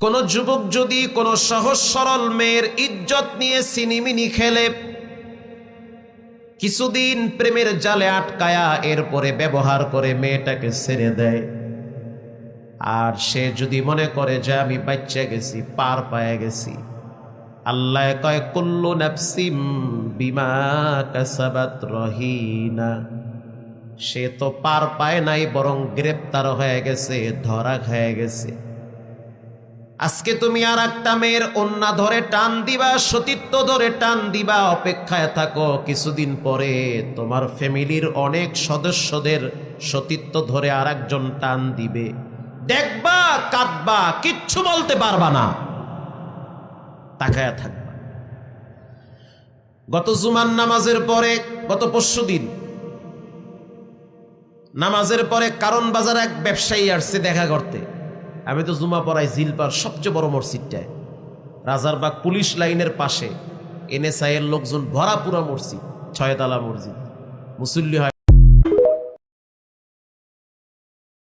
কোন যুবক যদি কোন সহজ সরল মেয়ের ইজ্জত নিয়ে সিনিমিনি খেলে, কিছুদিন প্রেমের জালে আটকায়া এরপরে ব্যবহার করে মেয়েটাকে ছেড়ে দেয়, আর সে যদি মনে করে যে আমি বাচ্চা গেছি, পার পায়ে গেছি, আল্লাহ কয় কুল্লু নাফসিম বিমা কাসাবাত রহিনা, সে তো পার পায় নাই, বরং গ্রেপ্তার হয়ে গেছে, ধরা খেয়ে গেছে। আজকে তুমি আর একটা মেয়ের ওন্না ধরে টান দিবা, সতীত্ব ধরে টান দিবা, অপেক্ষায় থাকো, কিছুদিন পরে তোমার ফ্যামিলির অনেক সদস্যদের সতীত্ব ধরে আর একজন টান দিবে, দেখবা, কাঁদবা, কিচ্ছু বলতে পারবা না, তাকায়া থাকবা। গত জুমার নামাজের পরে, গত পরশুদিন নামাজের পরে কারণ বাজার এক ব্যবসায়ী আসছে দেখা করতে। আমি তো জুমা পড়াই জিলপার সবচেয়ে বড় মসজিদটায়, রাজারবাগ পুলিশ লাইনের পাশে, এনএসআই এর লোকজন ভরা পুরা মসজিদ, 6 তলা মসজিদ, মুসল্লি হয়।